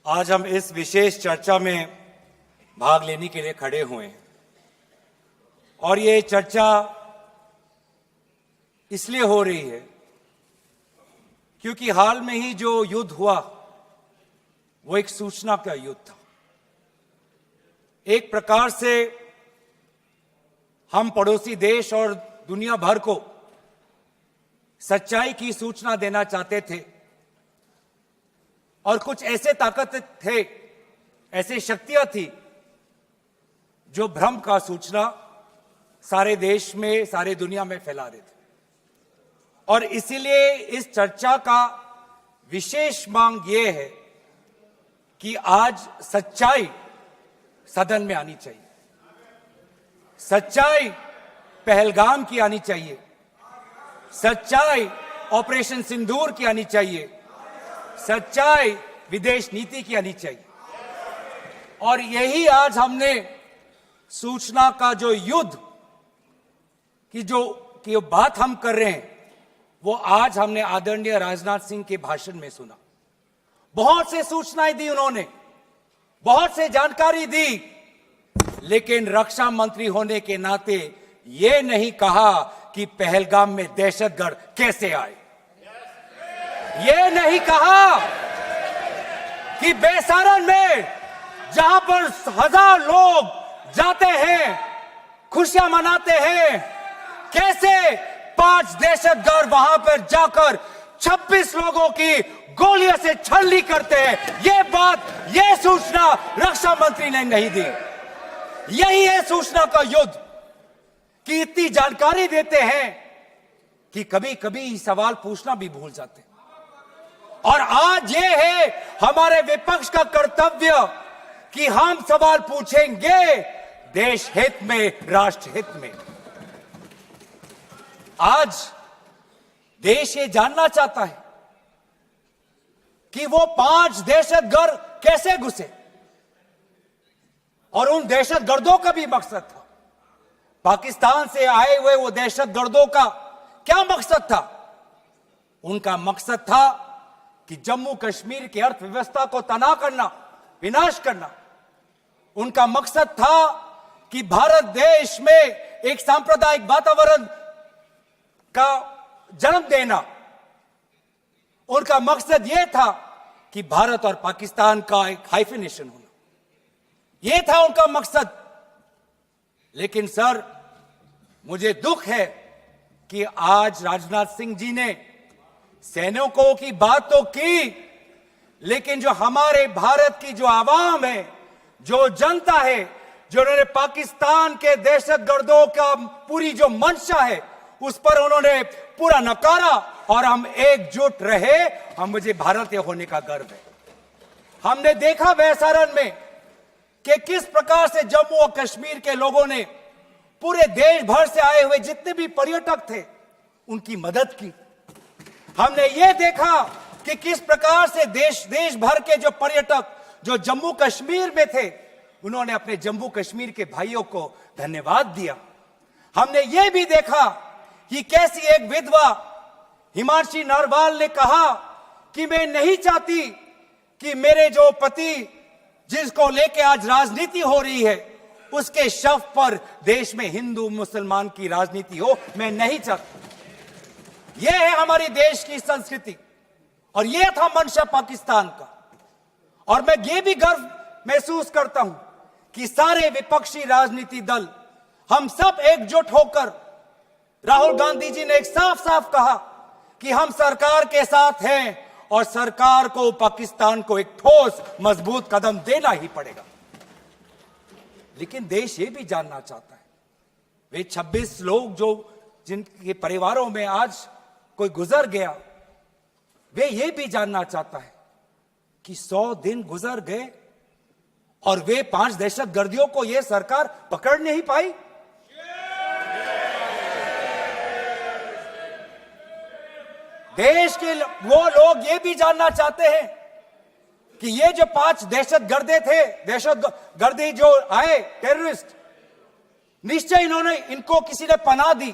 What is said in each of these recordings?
आज हम इस विशेष चर्चा में भाग लेने के लिए खड़े हुए हैं और ये चर्चा इसलिए हो रही है क्योंकि हाल में ही जो युद्ध हुआ वो एक सूचना का युद्ध था। एक प्रकार से हम पड़ोसी देश और दुनिया भर को सच्चाई की सूचना देना चाहते थे और कुछ ऐसे ताकत थे, ऐसी शक्तियां थी जो भ्रम का सूचना सारे देश में, सारे दुनिया में फैला रहे थे। और इसीलिए इस चर्चा का विशेष मांग यह है कि आज सच्चाई सदन में आनी चाहिए, सच्चाई पहलगाम की आनी चाहिए, सच्चाई ऑपरेशन सिंदूर की आनी चाहिए, सच्चाई विदेश नीति की आनी चाहिए। और यही आज हमने सूचना का जो युद्ध की जो बात हम कर रहे हैं वो आज हमने आदरणीय राजनाथ सिंह के भाषण में सुना। बहुत से सूचनाएं दी उन्होंने, बहुत से जानकारी दी, लेकिन रक्षा मंत्री होने के नाते ये नहीं कहा कि पहलगाम में दहशतगर्द कैसे आए, ये नहीं कहा कि बेसारन में जहां पर 1000 लोग जाते हैं, खुशियां मनाते हैं, कैसे 5 दहशतगर्द वहां पर जाकर 26 लोगों की गोलियों से छलनी करते हैं। ये बात, ये सूचना रक्षा मंत्री ने नहीं दी। यही है सूचना का युद्ध कि इतनी जानकारी देते हैं कि कभी कभी सवाल पूछना भी भूल जाते हैं। और आज ये है हमारे विपक्ष का कर्तव्य कि हम सवाल पूछेंगे देश हित में, राष्ट्र हित में। आज देश ये जानना चाहता है कि वो 5 दहशतगर्द कैसे घुसे और उन दहशतगर्दों का भी मकसद था। पाकिस्तान से आए हुए वो दहशतगर्दों का क्या मकसद था? उनका मकसद था कि जम्मू कश्मीर की अर्थव्यवस्था को तनाव करना, विनाश करना। उनका मकसद था कि भारत देश में एक सांप्रदायिक वातावरण का जन्म देना। उनका मकसद यह था कि भारत और पाकिस्तान का एक हाइफिनेशन होना, यह था उनका मकसद। लेकिन सर, मुझे दुख है कि आज राजनाथ सिंह जी ने सैनिकों की बात तो की, लेकिन जो हमारे भारत की जो आवाम है, जो जनता है, जो उन्होंने पाकिस्तान के दहशतगर्दों का पूरी जो मंशा है उस पर उन्होंने पूरा नकारा और हम एकजुट रहे। हम, मुझे भारतीय होने का गर्व है। हमने देखा बेसारन में कि किस प्रकार से जम्मू और कश्मीर के लोगों ने पूरे देश भर से आए हुए जितने भी पर्यटक थे उनकी मदद की। हमने ये देखा कि किस प्रकार से देश भर के जो पर्यटक जो जम्मू कश्मीर में थे उन्होंने अपने जम्मू कश्मीर के भाइयों को धन्यवाद दिया। हमने ये भी देखा कि कैसी एक विधवा हिमांशी नरवाल ने कहा कि मैं नहीं चाहती कि मेरे जो पति जिसको लेके आज राजनीति हो रही है उसके शव पर देश में हिंदू मुसलमान की राजनीति हो, मैं नहीं चाहती। यह है हमारी देश की संस्कृति और यह था मंशा पाकिस्तान का। और मैं ये भी गर्व महसूस करता हूं कि सारे विपक्षी राजनीति दल, हम सब एकजुट होकर, राहुल गांधी जी ने एक साफ साफ कहा कि हम सरकार के साथ हैं और सरकार को पाकिस्तान को एक ठोस मजबूत कदम देना ही पड़ेगा। लेकिन देश ये भी जानना चाहता है, वे 26 लोग जो जिनके परिवारों में आज कोई गुजर गया, वे ये भी जानना चाहता है कि 100 दिन गुजर गए और वे 5 दहशतगर्दियों को यह सरकार पकड़ नहीं पाई। देश के वो लोग ये भी जानना चाहते हैं कि ये जो 5 दहशतगर्दे थे, दहशतगर्दी जो आए टेररिस्ट, निश्चय इनको किसी ने पनाह दी,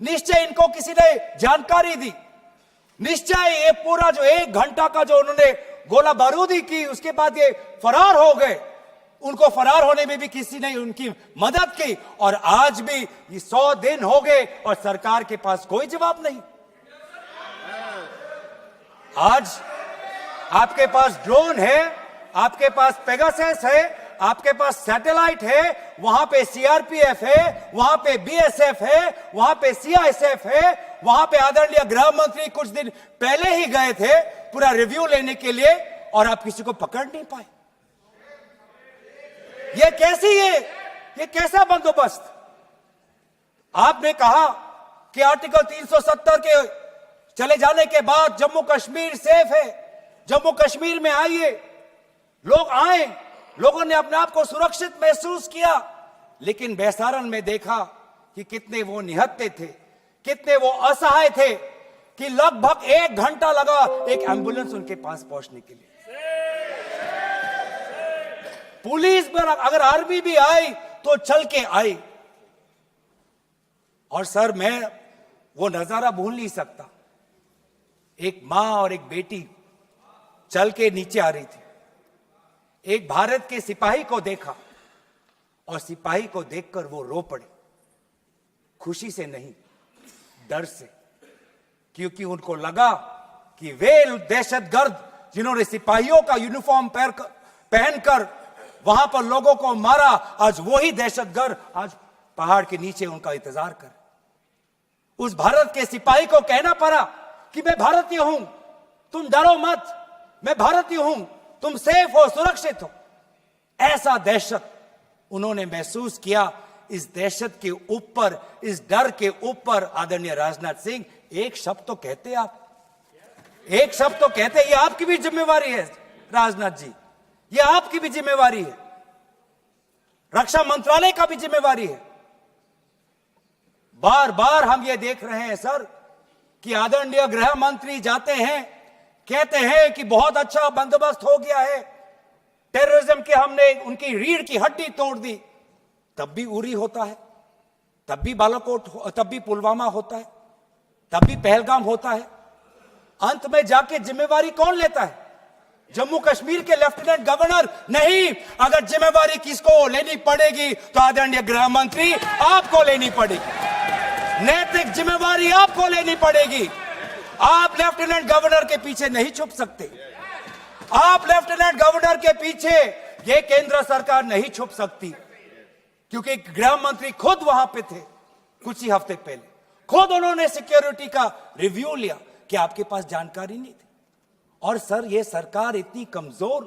निश्चय इनको किसी ने जानकारी दी, निश्चय ये पूरा जो 1 घंटा का जो उन्होंने गोला बारूदी की, उसके बाद ये फरार हो गए। उनको फरार होने में भी किसी ने उनकी मदद की, और आज भी ये 100 दिन हो गए और सरकार के पास कोई जवाब नहीं। आज आपके पास ड्रोन है, आपके पास पेगासस है, आपके पास सैटेलाइट है, वहां पे सीआरपीएफ है, वहां पे बीएसएफ है, वहां पे सीआईएसएफ है, वहां पे आदरणीय गृह मंत्री कुछ दिन पहले ही गए थे पूरा रिव्यू लेने के लिए, और आप किसी को पकड़ नहीं पाए। ये कैसी है, ये कैसा बंदोबस्त? आपने कहा कि आर्टिकल 370 के चले जाने के बाद जम्मू कश्मीर सेफ है, जम्मू कश्मीर में आइए। लोग आए, लोगों ने अपने आप को सुरक्षित महसूस किया, लेकिन बेसारन में देखा कि कितने वो निहत्थे थे, कितने वो असहाय थे, कि लगभग 1 घंटा लगा एक एम्बुलेंस उनके पास पहुंचने के लिए। पुलिस पर अगर आर्मी भी आई तो चल के आई। और सर, मैं वो नजारा भूल नहीं सकता। एक मां और एक बेटी चल के नीचे आ रही थी। एक भारत के सिपाही को देखा और सिपाही को देखकर वो रो पड़े, खुशी से नहीं, डर से, क्योंकि उनको लगा कि वे दहशतगर्द जिन्होंने सिपाहियों का यूनिफॉर्म पहनकर वहां पर लोगों को मारा, आज वही दहशतगर्द आज पहाड़ के नीचे उनका इंतजार कर। उस भारत के सिपाही को कहना पड़ा कि मैं भारतीय हूं, तुम डरो मत, मैं भारतीय हूं, तुम सेफ हो, सुरक्षित हो। ऐसा दहशत उन्होंने महसूस किया। इस दहशत के ऊपर, इस डर के ऊपर आदरणीय राजनाथ सिंह एक शब्द तो कहते, आप एक शब्द तो कहते। ये आपकी भी जिम्मेवारी है राजनाथ जी, ये आपकी भी जिम्मेवारी है, रक्षा मंत्रालय का भी जिम्मेवारी है। बार बार हम ये देख रहे हैं सर कि आदरणीय गृह मंत्री जाते हैं, कहते हैं कि बहुत अच्छा बंदोबस्त हो गया है, टेररिज्म के हमने उनकी रीढ़ की हड्डी तोड़ दी। तब भी उरी होता है, तब भी बालाकोट, तब भी पुलवामा होता है, तब भी पहलगाम होता है। अंत में जाके जिम्मेवारी कौन लेता है? जम्मू कश्मीर के लेफ्टिनेंट गवर्नर नहीं। अगर जिम्मेवारी किसको लेनी पड़ेगी तो आदरणीय गृह मंत्री आपको लेनी पड़ेगी, नैतिक जिम्मेवारी आपको लेनी पड़ेगी। आप लेफ्टिनेंट गवर्नर के पीछे नहीं छुप सकते, आप लेफ्टिनेंट गवर्नर के पीछे ये केंद्र सरकार नहीं छुप सकती, क्योंकि गृह मंत्री खुद वहां पे थे कुछ ही हफ्ते पहले, खुद उन्होंने सिक्योरिटी का रिव्यू लिया कि आपके पास जानकारी नहीं थी। और सर, ये सरकार इतनी कमजोर,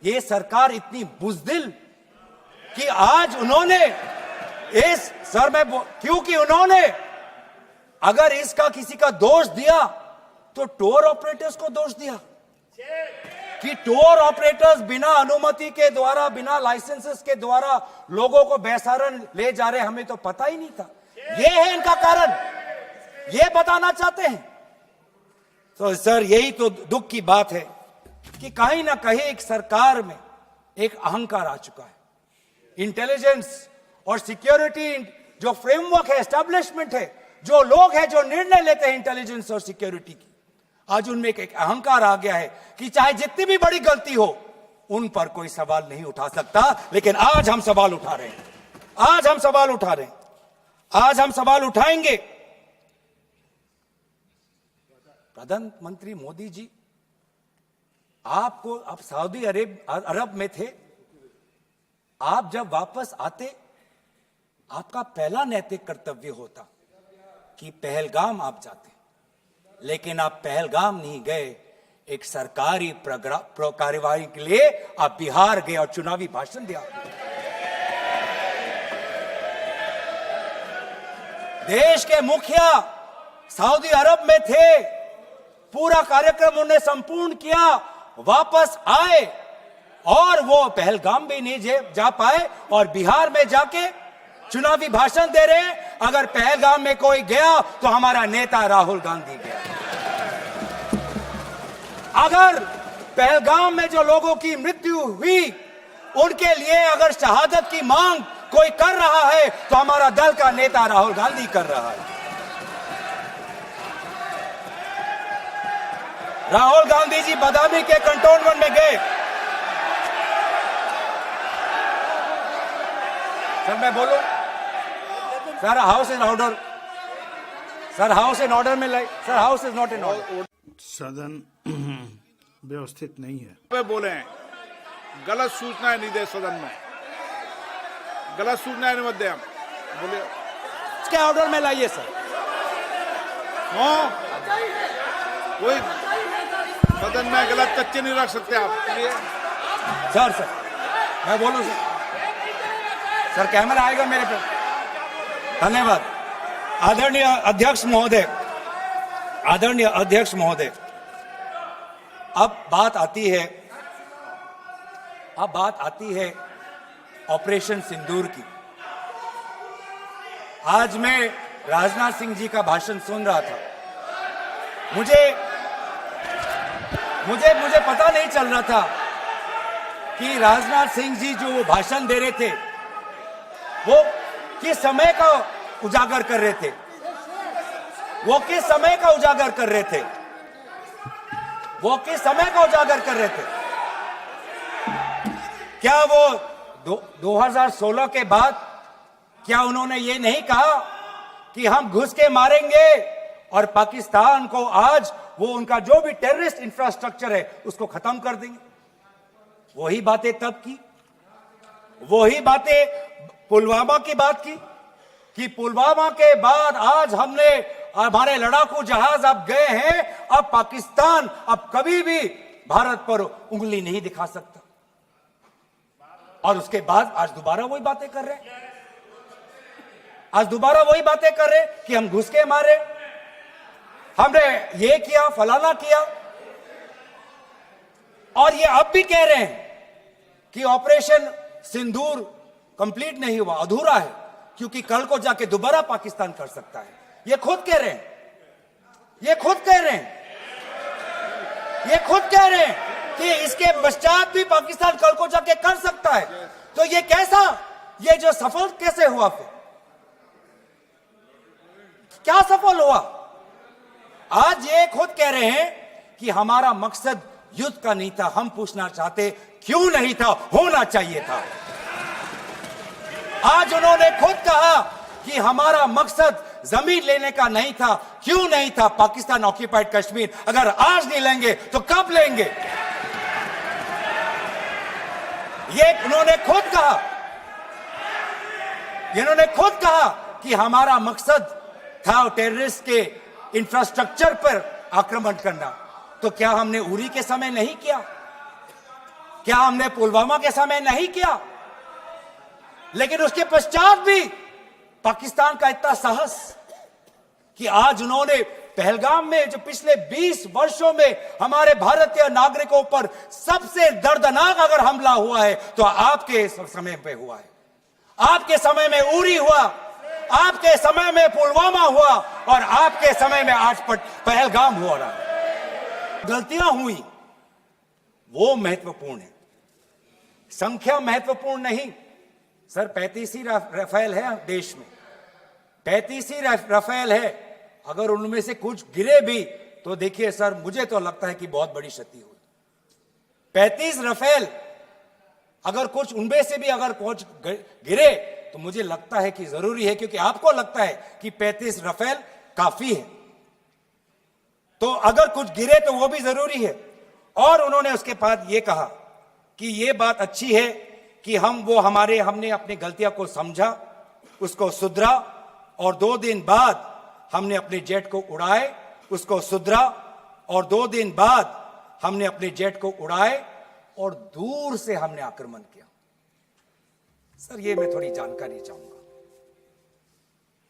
ये सरकार इतनी बुज़दिल कि आज उन्होंने इस सर में, क्योंकि उन्होंने अगर इसका किसी का दोष दिया तो टूर ऑपरेटर्स को दोष दिया कि टूर ऑपरेटर्स बिना अनुमति के द्वारा, बिना लाइसेंसेस के द्वारा लोगों को बेसहारा ले जा रहे, हमें तो पता ही नहीं था। ये है इनका कारण, ये बताना चाहते हैं। तो सर, यही तो दुख की बात है कि कहीं ना कहीं एक सरकार में एक अहंकार आ चुका है। इंटेलिजेंस और सिक्योरिटी जो फ्रेमवर्क है, एस्टैब्लिशमेंट है, जो लोग हैं जो निर्णय लेते हैं इंटेलिजेंस और सिक्योरिटी की, आज उनमें एक अहंकार आ गया है कि चाहे जितनी भी बड़ी गलती हो उन पर कोई सवाल नहीं उठा सकता। लेकिन आज हम सवाल उठा रहे हैं, आज हम सवाल उठा रहे हैं, आज हम सवाल उठाएंगे। प्रधानमंत्री मोदी जी, आपको, आप सऊदी अरब में थे, आप जब वापस आते आपका पहला नैतिक कर्तव्य होता कि पहलगाम आप जाते, लेकिन आप पहलगाम नहीं गए, एक सरकारी कार्यवाही के लिए आप बिहार गए और चुनावी भाषण दिया। देश के मुखिया सऊदी अरब में थे, पूरा कार्यक्रम उन्होंने संपूर्ण किया, वापस आए और वो पहलगाम भी नहीं जा पाए और बिहार में जाके चुनावी भाषण दे रहे हैं। अगर पहलगाम में कोई गया तो हमारा नेता राहुल गांधी गया। अगर पहलगाम में जो लोगों की मृत्यु हुई उनके लिए अगर शहादत की मांग कोई कर रहा है तो हमारा दल का नेता राहुल गांधी कर रहा है। राहुल गांधी जी बदामी के कंटोनमेंट में गए। सर मैं बोलूं? Sir house in order. Sir house in order में लाइए। Sir house is not in order. सदन व्यवस्थित नहीं है। पे बोले हैं, गलत सूचनाएं नहीं दे सदन में, गलत सूचनाएं नहीं मत दे। हम बोले इसके ऑर्डर में लाइए सर। कोई सदन में गलत तथ्य नहीं रख सकते आप। सर मैं बोलूं सर कैमरा आएगा मेरे पे। धन्यवाद। आदरणीय अध्यक्ष महोदय, आदरणीय अध्यक्ष महोदय, अब बात आती है ऑपरेशन सिंदूर की। आज मैं राजनाथ सिंह जी का भाषण सुन रहा था। मुझे पता नहीं चल रहा था कि राजनाथ सिंह जी जो भाषण दे रहे थे वो किस समय का उजागर कर रहे थे। वो किस समय का उजागर कर रहे थे। वो किस समय का उजागर कर रहे थे। क्या वो 2016 के बाद क्या उन्होंने ये नहीं कहा कि हम घुस के मारेंगे और पाकिस्तान को आज वो उनका जो भी टेररिस्ट इंफ्रास्ट्रक्चर है उसको खत्म कर देंगे। वही बातें तब की, वही बातें पुलवामा की बात की कि पुलवामा के बाद आज हमने हमारे लड़ाकू जहाज अब गए हैं, अब पाकिस्तान अब कभी भी भारत पर उंगली नहीं दिखा सकता। और उसके बाद आज दोबारा वही बातें कर रहे हैं। आज दोबारा वही बातें कर रहे कि हम घुस के मारे, हमने ये किया, फलाना किया। और ये अब भी कह रहे हैं कि ऑपरेशन सिंदूर कंप्लीट नहीं हुआ, अधूरा है, क्योंकि कल को जाके दोबारा पाकिस्तान कर सकता है। ये खुद कह रहे हैं, ये खुद कह रहे हैं, ये खुद कह रहे हैं कि इसके पश्चात भी पाकिस्तान कल को जाके कर सकता है। तो ये कैसा, ये जो सफल कैसे हुआ, फिर क्या सफल हुआ? आज ये खुद कह रहे हैं कि हमारा मकसद युद्ध का नहीं था। हम पूछना चाहते क्यों नहीं था, होना चाहिए था। आज उन्होंने खुद कहा कि हमारा मकसद जमीन लेने का नहीं था। क्यों नहीं था? पाकिस्तान ऑक्यूपाइड कश्मीर अगर आज नहीं लेंगे तो कब लेंगे? ये उन्होंने खुद कहा, इन्होंने खुद कहा कि हमारा मकसद था टेररिस्ट के इंफ्रास्ट्रक्चर पर आक्रमण करना। तो क्या हमने उरी के समय नहीं किया? क्या हमने पुलवामा के समय नहीं किया? लेकिन उसके पश्चात भी पाकिस्तान का इतना साहस कि आज उन्होंने पहलगाम में जो पिछले 20 वर्षों में हमारे भारतीय नागरिकों पर सबसे दर्दनाक अगर हमला हुआ है तो आपके समय पे हुआ है। आपके समय में उरी हुआ, आपके समय में पुलवामा हुआ और आपके समय में आज पहलगाम हो रहा है। गलतियां हुई वो महत्वपूर्ण है, संख्या महत्वपूर्ण नहीं। सर 35 ही राफेल है देश में, 35 ही राफेल है। अगर उनमें से कुछ गिरे भी तो देखिए सर, मुझे तो लगता है कि बहुत बड़ी क्षति हुई। 35 राफेल अगर कुछ उनमें से भी अगर कुछ गिरे तो मुझे लगता है कि जरूरी है, क्योंकि आपको लगता है कि 35 राफेल काफी है, तो अगर कुछ गिरे तो वो भी जरूरी है। और उन्होंने उसके बाद ये कहा कि ये बात अच्छी है कि हमने अपनी गलतियां को समझा, उसको सुधरा और 2 दिन बाद हमने अपने जेट को उड़ाए, उसको सुधरा और 2 दिन बाद हमने अपने जेट को उड़ाए और दूर से हमने आक्रमण किया। सर ये मैं थोड़ी जानकारी चाहूंगा।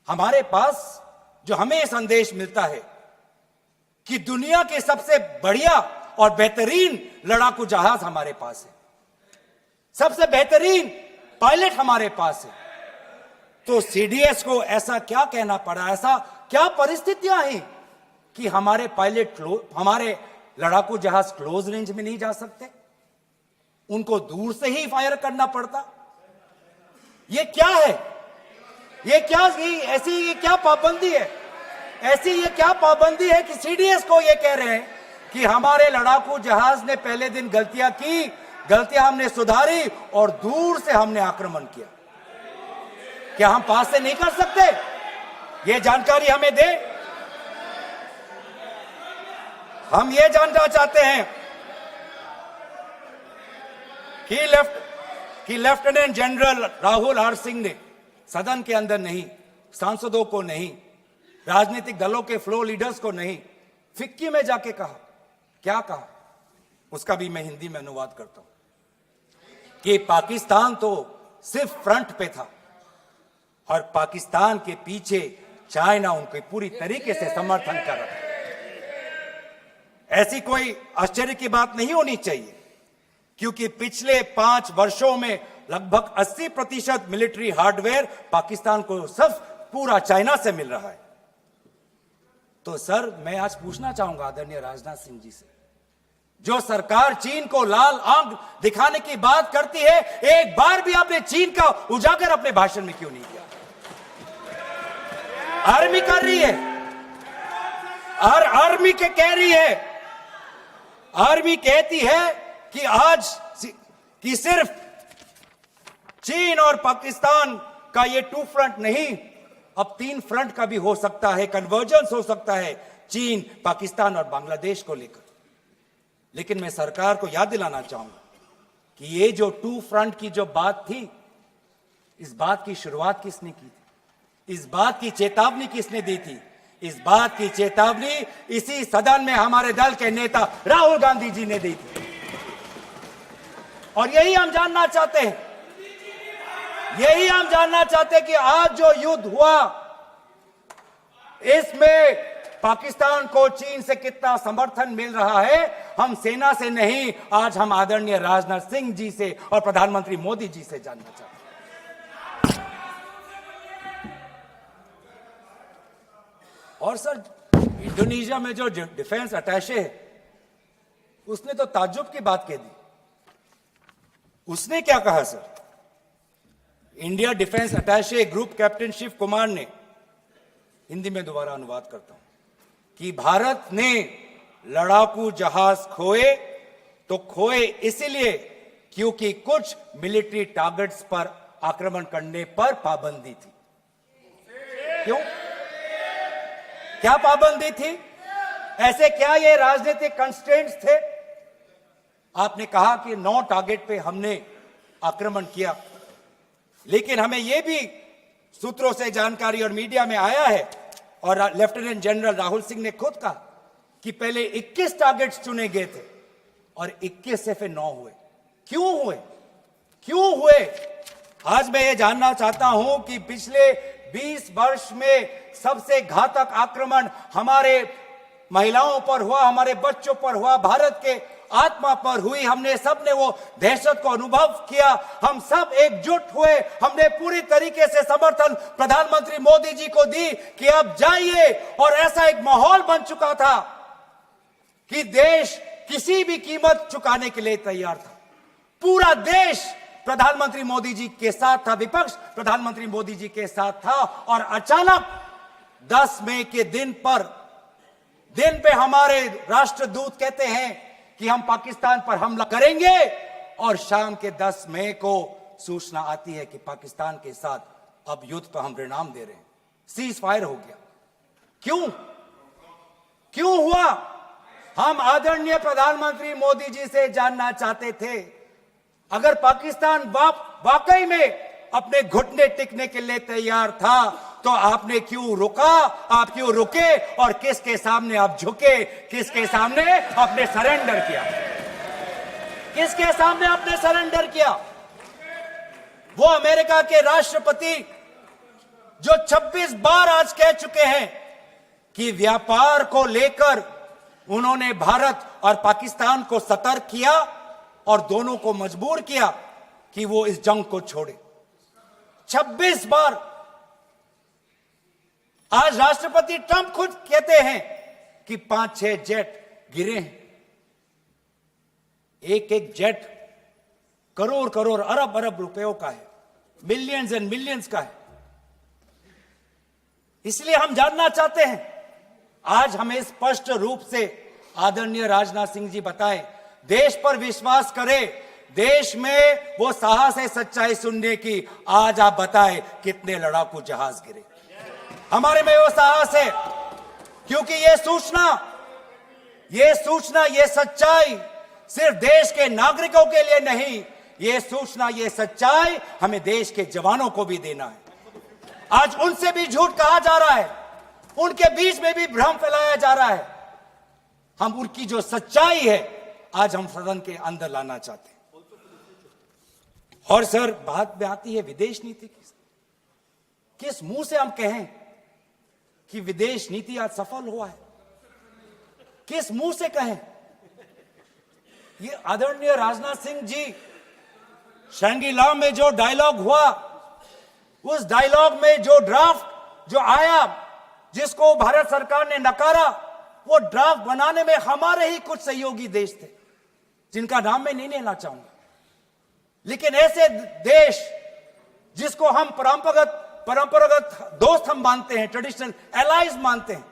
हमारे पास जो हमें संदेश मिलता है कि दुनिया के सबसे बढ़िया और बेहतरीन लड़ाकू जहाज हमारे पास है, सबसे बेहतरीन पायलट हमारे पास है, तो सीडीएस को ऐसा क्या कहना पड़ा, ऐसा क्या परिस्थितियां हैं कि हमारे पायलट हमारे लड़ाकू जहाज क्लोज रेंज में नहीं जा सकते, उनको दूर से ही फायर करना पड़ता? ये क्या है? ये क्या पाबंदी है? ऐसी ये क्या पाबंदी है कि सीडीएस को ये कह रहे हैं कि हमारे लड़ाकू जहाज ने पहले दिन गलतियां की, गलतियां हमने सुधारी और दूर से हमने आक्रमण किया। क्या हम पास से नहीं कर सकते? यह जानकारी हमें दे। हम यह जानना चाहते हैं कि lieutenant general Rahul R Singh ने सदन के अंदर नहीं, सांसदों को नहीं, राजनीतिक दलों के फ्लोर लीडर्स को नहीं, फिक्की में जाके कहा। क्या कहा उसका भी मैं हिंदी में अनुवाद करता हूं कि पाकिस्तान तो सिर्फ फ्रंट पे था और पाकिस्तान के पीछे चाइना उनके पूरी तरीके से समर्थन कर रहा है। ऐसी कोई आश्चर्य की बात नहीं होनी चाहिए, क्योंकि पिछले 5 वर्षों में लगभग 80% मिलिट्री हार्डवेयर पाकिस्तान को सिर्फ पूरा चाइना से मिल रहा है। तो सर, मैं आज पूछना चाहूंगा आदरणीय राजनाथ सिंह जी से, जो सरकार चीन को लाल आंख दिखाने की बात करती है, एक बार भी आपने चीन का उजागर अपने भाषण में क्यों नहीं किया? आर्मी कर रही है, आर्मी के कह रही है, आर्मी कहती है कि आज कि सिर्फ चीन और पाकिस्तान का ये 2 फ्रंट नहीं, अब 3 फ्रंट का भी हो सकता है, कन्वर्जेंस हो सकता है चीन, पाकिस्तान और बांग्लादेश को लेकर। लेकिन मैं सरकार को याद दिलाना चाहूंगा कि ये जो 2 फ्रंट की जो बात थी, इस बात की शुरुआत किसने की थी? इस बात की चेतावनी किसने दी थी? इस बात की चेतावनी इसी सदन में हमारे दल के नेता राहुल गांधी जी ने दी थी। और यही हम जानना चाहते हैं, यही हम जानना चाहते हैं कि आज जो युद्ध हुआ, इसमें पाकिस्तान को चीन से कितना समर्थन मिल रहा है। हम सेना से नहीं, आज हम आदरणीय राजनाथ सिंह जी से और प्रधानमंत्री मोदी जी से जानना चाहते हैं। और सर, इंडोनेशिया में जो डिफेंस अटैचे है, उसने तो ताज्जुब की बात कह दी। उसने क्या कहा sir? India defence attache group captain Shiv Kumar ने, हिंदी में दोबारा अनुवाद करता हूं, कि भारत ने लड़ाकू जहाज खोए तो खोए इसलिए क्योंकि कुछ मिलिट्री टारगेट्स पर आक्रमण करने पर पाबंदी थी। क्यों? क्या पाबंदी थी? ऐसे क्या ये राजनीतिक कंस्ट्रेंट्स थे? आपने कहा कि 9 टारगेट पे हमने आक्रमण किया, लेकिन हमें यह भी सूत्रों से जानकारी और मीडिया में आया है, और लेफ्टिनेंट जनरल राहुल सिंह ने खुद कहा कि पहले 21 टारगेट्स चुने गए थे और 21 से फिर 9 हुए। क्यों हुए? क्यों हुए? आज मैं ये जानना चाहता हूं कि पिछले 20 वर्ष में सबसे घातक आक्रमण हमारे महिलाओं पर हुआ, हमारे बच्चों पर हुआ, भारत के आत्मा पर हुई। हमने सबने वो दहशत को अनुभव किया, हम सब एकजुट हुए, हमने पूरी तरीके से समर्थन प्रधानमंत्री मोदी जी को दी कि अब जाइए। और ऐसा एक माहौल बन चुका था कि देश किसी भी कीमत चुकाने के लिए तैयार था। पूरा देश प्रधानमंत्री मोदी जी के साथ था, विपक्ष प्रधानमंत्री मोदी जी के साथ था। और अचानक 10 मई के दिन पे हमारे राष्ट्रदूत कहते हैं कि हम पाकिस्तान पर हमला करेंगे, और शाम के 10 मई को सूचना आती है कि पाकिस्तान के साथ अब युद्ध पर हम परिणाम दे रहे हैं, सीज फायर हो गया। क्यों हुआ? हम आदरणीय प्रधानमंत्री मोदी जी से जानना चाहते थे, अगर पाकिस्तान वाकई में अपने घुटने टिकने के लिए तैयार था तो आपने क्यों रुका? आप क्यों रुके? और किसके सामने आप झुके? किसके सामने आपने सरेंडर किया? किसके सामने आपने सरेंडर किया? वो अमेरिका के राष्ट्रपति जो 26 बार आज कह चुके हैं कि व्यापार को लेकर उन्होंने भारत और पाकिस्तान को सतर्क किया और दोनों को मजबूर किया कि वो इस जंग को छोड़े। 26 बार। आज राष्ट्रपति ट्रंप खुद कहते हैं कि 5-6 जेट गिरे हैं। एक जेट करोड़ अरब रुपयों का है, मिलियंस एंड मिलियंस का है। इसलिए हम जानना चाहते हैं, आज हमें स्पष्ट रूप से आदरणीय राजनाथ सिंह जी बताएं, देश पर विश्वास करें, देश में वो साहस है सच्चाई सुनने की। आज आप बताएं कितने लड़ाकू जहाज गिरे। हमारे में वो साहस है, क्योंकि ये सूचना, ये सच्चाई सिर्फ देश के नागरिकों के लिए नहीं, ये सूचना, ये सच्चाई हमें देश के जवानों को भी देना है। आज उनसे भी झूठ कहा जा रहा है, उनके बीच में भी भ्रम फैलाया जा रहा है। हम उनकी जो सच्चाई है आज हम सदन के अंदर लाना चाहते हैं। और सर, बात में आती है विदेश नीति की। किस मुंह से हम कहें कि विदेश नीति आज सफल हुआ है? किस मुंह से कहें? ये आदरणीय राजनाथ सिंह जी, शंगीला में जो डायलॉग हुआ, उस डायलॉग में जो ड्राफ्ट जो आया, जिसको भारत सरकार ने नकारा, वो ड्राफ्ट बनाने में हमारे ही कुछ सहयोगी देश थे, जिनका नाम मैं नहीं लेना चाहूंगा। लेकिन ऐसे देश जिसको हम परंपरागत दोस्त हम मानते हैं, ट्रेडिशनल एलाइज मानते हैं,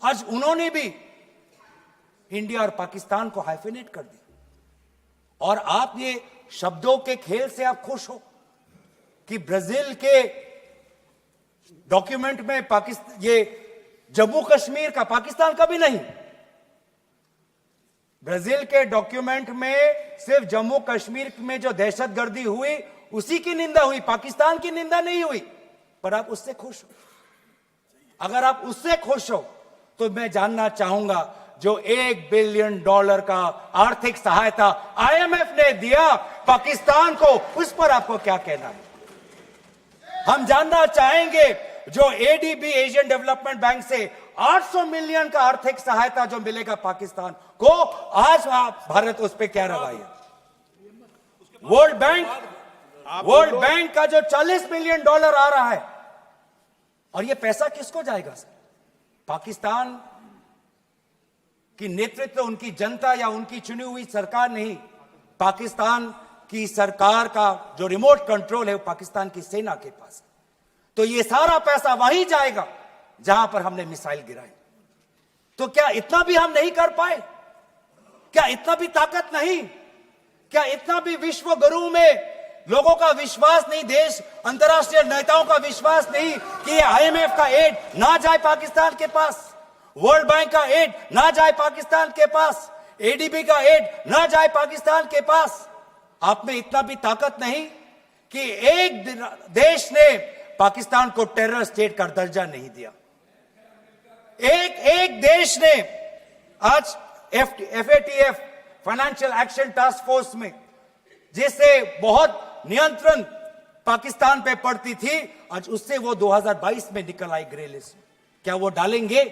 आज उन्होंने भी इंडिया और पाकिस्तान को हाइफिनेट कर दिया। और आप ये शब्दों के खेल से आप खुश हो कि ब्राजील के डॉक्यूमेंट में पाकिस्तान, ये जम्मू कश्मीर का पाकिस्तान का भी नहीं, ब्राजील के डॉक्यूमेंट में सिर्फ जम्मू कश्मीर में जो दहशतगर्दी हुई उसी की निंदा हुई, पाकिस्तान की निंदा नहीं हुई। पर आप उससे खुश हो? अगर आप उससे खुश हो तो मैं जानना चाहूंगा, जो $1 बिलियन का आर्थिक सहायता IMF ने दिया पाकिस्तान को, उस पर आपको क्या कहना है? हम जानना चाहेंगे, जो ADB एशियन डेवलपमेंट बैंक से 800 मिलियन का आर्थिक सहायता जो मिलेगा पाकिस्तान को, आज भारत उस पर क्या रवैया है? वर्ल्ड बैंक का जो $40 मिलियन आ रहा है, और ये पैसा किसको जाएगा सर? पाकिस्तान की नेतृत्व उनकी जनता या उनकी चुनी हुई सरकार नहीं, पाकिस्तान की सरकार का जो रिमोट कंट्रोल है वो पाकिस्तान की सेना के पास है। तो ये सारा पैसा वहीं जाएगा जहां पर हमने मिसाइल गिराई। तो क्या इतना भी हम नहीं कर पाए? क्या इतना भी ताकत नहीं? क्या इतना भी विश्व गुरु में लोगों का विश्वास नहीं, देश अंतर्राष्ट्रीय नेताओं का विश्वास नहीं कि IMF का एड ना जाए पाकिस्तान के पास, वर्ल्ड बैंक का एड ना जाए पाकिस्तान के पास, ADB का एड ना जाए पाकिस्तान के पास? आप में इतना भी ताकत नहीं कि एक देश ने पाकिस्तान को टेरर स्टेट का दर्जा नहीं दिया। एक देश ने आज FATF financial action task force में, जिससे बहुत नियंत्रण पाकिस्तान पे पड़ती थी, आज उससे वो 2022 में निकल आई ग्रे लिस्ट। क्या वो डालेंगे?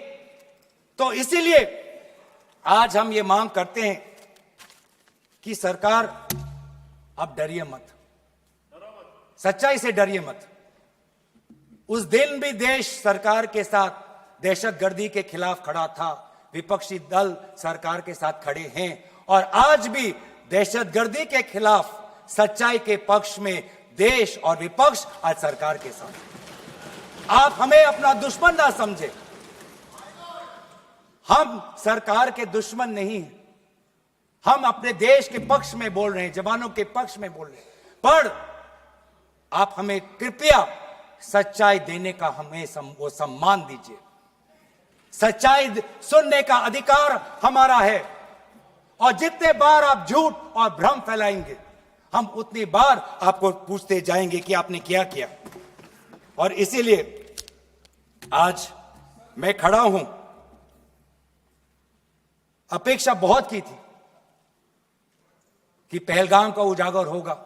तो इसीलिए आज हम ये मांग करते हैं कि सरकार, अब डरिए मत, सच्चाई से डरिए मत। उस दिन भी देश सरकार के साथ दहशतगर्दी के खिलाफ खड़ा था, विपक्षी दल सरकार के साथ खड़े हैं, और आज भी दहशतगर्दी के खिलाफ सच्चाई के पक्ष में देश और विपक्ष आज सरकार के साथ। आप हमें अपना दुश्मन ना समझे, हम सरकार के दुश्मन नहीं हैं, हम अपने देश के पक्ष में बोल रहे हैं, जवानों के पक्ष में बोल रहे हैं। पर आप हमें कृपया सच्चाई देने का हमें वो सम्मान दीजिए। सच्चाई सुनने का अधिकार हमारा है, और जितने बार आप झूठ और भ्रम फैलाएंगे, हम उतनी बार आपको पूछते जाएंगे कि आपने क्या किया। और इसीलिए आज मैं खड़ा हूं। अपेक्षा बहुत की थी कि पहलगाम का उजागर होगा,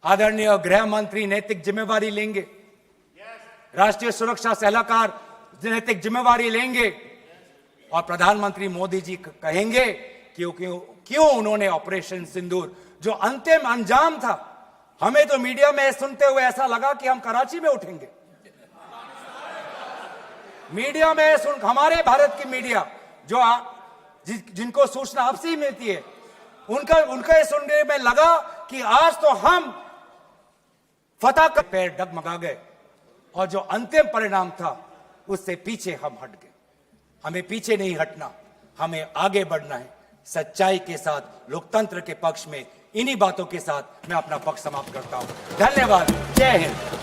आदरणीय गृह मंत्री नैतिक जिम्मेवारी लेंगे, राष्ट्रीय सुरक्षा सलाहकार नैतिक जिम्मेवारी लेंगे, और प्रधानमंत्री मोदी जी कहेंगे क्यों उन्होंने ऑपरेशन सिंदूर, जो अंतिम अंजाम था, हमें तो मीडिया में सुनते हुए ऐसा लगा कि हम कराची में उठेंगे। मीडिया में हमारे भारत की मीडिया जो जिनको सूचना आपसे ही मिलती है, उनका सुनने में लगा कि आज तो हम फतह का पैर डगमगा गए, और जो अंतिम परिणाम था उससे पीछे हम हट गए। हमें पीछे नहीं हटना, हमें आगे बढ़ना है सच्चाई के साथ, लोकतंत्र के पक्ष में। इन्हीं बातों के साथ मैं अपना पक्ष समाप्त करता हूं। धन्यवाद। जय हिंद।